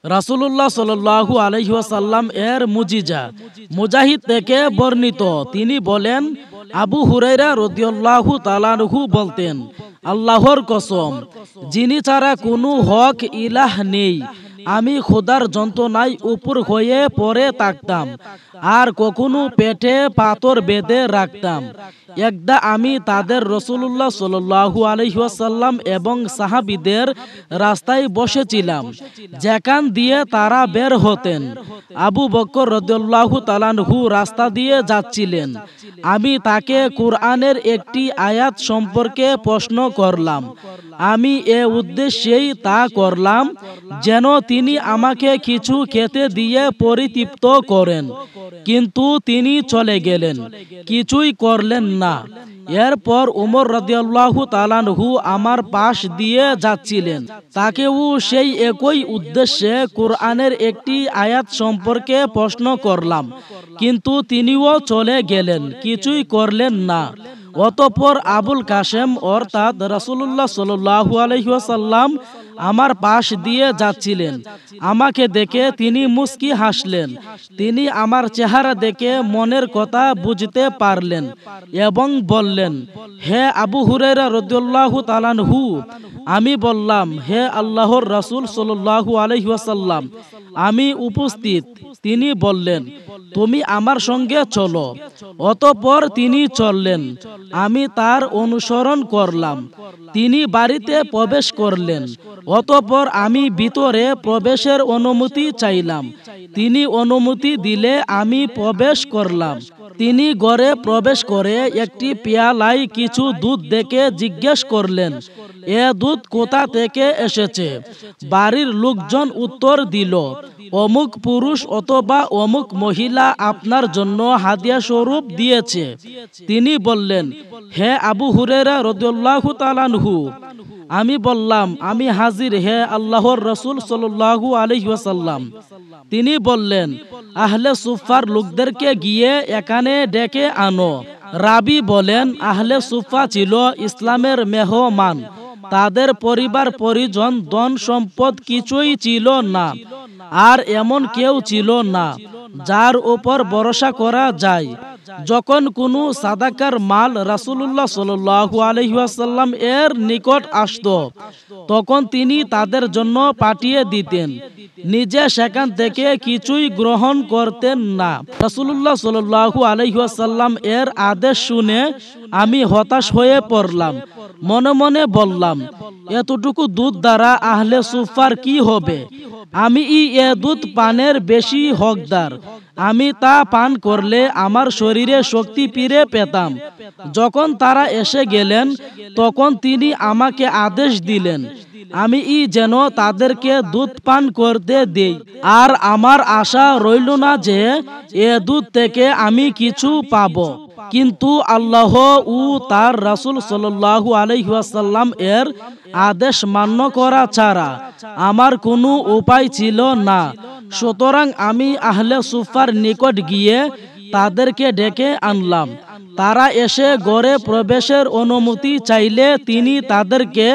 রাসূলুল্লাহ সাল্লাল্লাহু আলাইহি ওয়াসাল্লাম এর মুজিজা। মুজাহিদ থেকে বর্ণিত, তিনি বলেন, আবু হুরায়রা রাদিয়াল্লাহু তাআলা আনহু বলতেন, আল্লাহর কসম, যিনি ছাড়া কোনো হক ইলাহ নেই, আমি খোদার যন্ত্রণায় উপর হয়ে পড়ে থাকতাম আর কখনো পেটে পাথর বেঁধে রাখতাম। একদা আমি তাদের রাসূলুল্লাহ সাল্লাল্লাহু আলাইহি ওয়াসাল্লাম এবং সাহাবীদের রাস্তায় বসেছিলাম, যেখান দিয়ে তারা বের হতেন। আবু বকর রাদিয়াল্লাহু তাআলা আনহু রাস্তা দিয়ে যাচ্ছিলেন। আমি তাকে কুরআনের একটি আয়াত সম্পর্কে প্রশ্ন করলাম। আমি এ উদ্দেশ্যেই তা করলাম যেন তিনি আমাকে কিছু খেতে দিয়ে পরিতৃপ্ত করেন, কিন্তু তিনি চলে গেলেন, কিছুই করলেন না। এরপর উমর রাদিয়াল্লাহু তাআলা আনহু আমার পাশ দিয়ে যাচ্ছিলেন। তাকেও সেই একই উদ্দেশ্যে কুরআনের একটি আয়াত সম্পর্কে প্রশ্ন করলাম, কিন্তু তিনিও চলে গেলেন, কিছুই করলেন না। অতঃপর আবুল কাসেম অর্থাৎ রাসূলুল্লাহ সাল্লাল্লাহু আলাইহি ওয়াসাল্লাম আমার পাশ দিয়ে যাচ্ছিলেন। আমাকে দেখে তিনি মুস্কি হাসলেন। তিনি আমার চেহারা দেখে মনের কথা বুঝতে পারলেন এবং বললেন, হে আবু হুরায়রা রাদিয়াল্লাহু তাআলা আনহু। আমি বললাম, হে আল্লাহর রাসূল সাল্লাল্লাহু আলাইহি ওয়াসাল্লাম, আমি উপস্থিত। তিনি বললেন, তুমি আমার সঙ্গে চলো। অতঃপর তিনি চললেন। আমি তার অনুসরণ করলাম। তিনি বাড়িতে প্রবেশ করলেন। অতঃপর আমি ভিতরে প্রবেশের অনুমতি চাইলাম। তিনি অনুমতি দিলে আমি প্রবেশ করলাম। তিনি ঘরে প্রবেশ করে একটি পেয়ালায় কিছু দুধ দেখে জিজ্ঞেস করলেন, এ দুধ কোথা থেকে এসেছে? বাড়ির লোকজন উত্তর দিল, অমুক পুরুষ অথবা অমুক মহিলা আপনার জন্য হাদিয়া স্বরূপ দিয়েছে। তিনি বললেন, হে আবু হুরায়রা রাদিয়াল্লাহু তাআলা আনহু। আমি বললাম, আমি হাজির হে আল্লাহর রাসূল সাল্লাল্লাহু আলাইহি ওয়াসাল্লাম। তিনি বললেন, আহলে সুফার লোকদেরকে গিয়ে এখানে ডেকে আনো। রাবি বলেন, আহলে সুফা ছিল ইসলামের মেহমান। তাদের পরিবার পরিজন ধন সম্পদ কিছুই ছিল না, আর এমন কেউ ছিল না যার উপর ভরসা করা যায়। যখন কোনো সাদাকার মাল রাসূলুল্লাহ সাল্লাল্লাহু আলাইহি ওয়াসাল্লাম এর নিকট আসতো, তখন তিনি তাদের জন্য পাঠিয়ে দিতেন, নিজে সেখান থেকে কিছুই গ্রহণ করতেন না। রাসূলুল্লাহ সাল্লাল্লাহু আলাইহি ওয়াসাল্লাম এর আদেশ শুনে আমি হতাশ হয়ে পড়লাম। মনে মনে বললাম, এতটুকু দুধ দ্বারা আহলে সুফার কি হবে? আমি এ দুধ পানের বেশি হকদার। আমি তা পান করলে আমার শরীরে শক্তি ফিরে পেতাম। যখন তারা এসে গেলেন, তখন তিনি আমাকে আদেশ দিলেন, আমি যেন তাদেরকে দুধ পান করতে দেই। আর আমার আশা রইল না যে এ দুধ থেকে আমি কিছু পাবো। কিন্তু আল্লাহ ও তার রাসূল সাল্লাল্লাহু আলাইহি ওয়াসাল্লাম এর আদেশ মান্য করা ছাড়া আমার কোনো উপায় ছিল না। সুতরাং আমি আহলে সুফার নিকট গিয়ে তাদেরকে ডেকে আনলাম। তারা এসে ঘরে প্রবেশের অনুমতি চাইলে তিনি তাদেরকে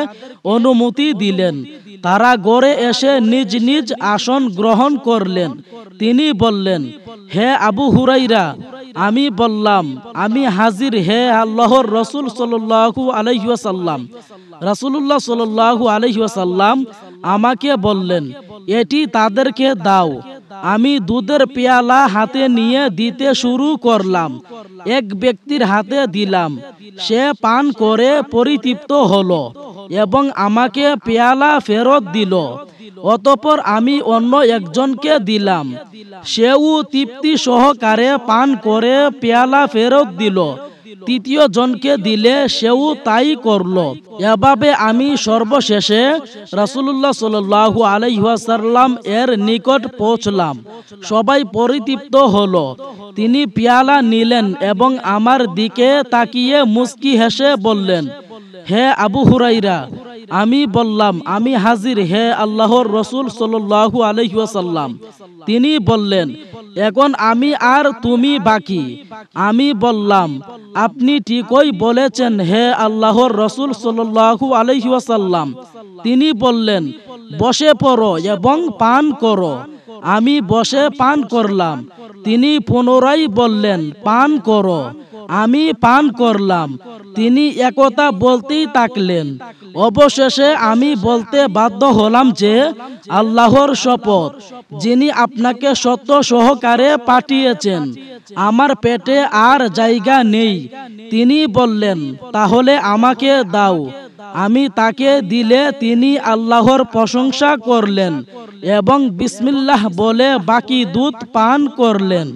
অনুমতি দিলেন। তারা ঘরে এসে নিজ নিজ আসন গ্রহণ করলেন। তিনি বললেন, হে আবু হুরায়রা। আমি বললাম, আমি হাজির হে আল্লাহর রাসূল সাল্লাল্লাহু আলাইহি ওয়াসাল্লাম। রাসূলুল্লাহ সাল্লাল্লাহু আলাইহি ওয়াসাল্লাম আমাকে বললেন, এটি তাদেরকে দাও। আমি দুধের পেয়ালা হাতে নিয়ে দিতে শুরু করলাম। এক ব্যক্তির হাতে দিলাম। সে পান করে পরিতৃপ্ত হলো এবং আমাকে পেয়ালা ফেরত দিল। অতঃপর আমি অন্য একজনকে দিলাম। সেও তৃপ্তি সহকারে পান করে পেয়ালা ফেরত দিল। তৃতীয় জনকে দিলে সেও তাই করলো। এভাবে আমি সর্বশেষে রাসূলুল্লাহ সাল্লাল্লাহু আলাইহি ওয়াসাল্লাম এর নিকট পৌঁছলাম। সবাই পরিতৃপ্ত হলো। তিনি পেয়ালা নিলেন এবং আমার দিকে তাকিয়ে মুস্কি হেসে বললেন, হে আবু হুরাইরা, আমি বললাম, আমি হাজির হে আল্লাহর রসুল সাল্লাল্লাহু আলাইহি ওয়াসাল্লাম। তিনি বললেন, এখন আমি আর তুমি বাকি। আমি বললাম, আপনি ঠিকই বলেছেন হে আল্লাহর রসুল সাল্লাল্লাহু আলাইহি ওয়াসাল্লাম। তিনি বললেন, বসে পড়ো এবং পান করো। আমি বসে পান করলাম। তিনি পুনরায় বললেন, পান করো। আমি পান করলাম। তিনি একথা বলতেই থাকলেন। অবশেষে আমি বলতে বাধ্য হলাম যে, আল্লাহর শপথ, যিনি আপনাকে সত্য সহকারে পাঠিয়েছেন, আমার পেটে আর জায়গা নেই। তিনি বললেন, তাহলে আমাকে দাও। আমি তাকে দিলে তিনি আল্লাহর প্রশংসা করলেন এবং বিসমিল্লাহ বলে বাকি দুধ পান করলেন।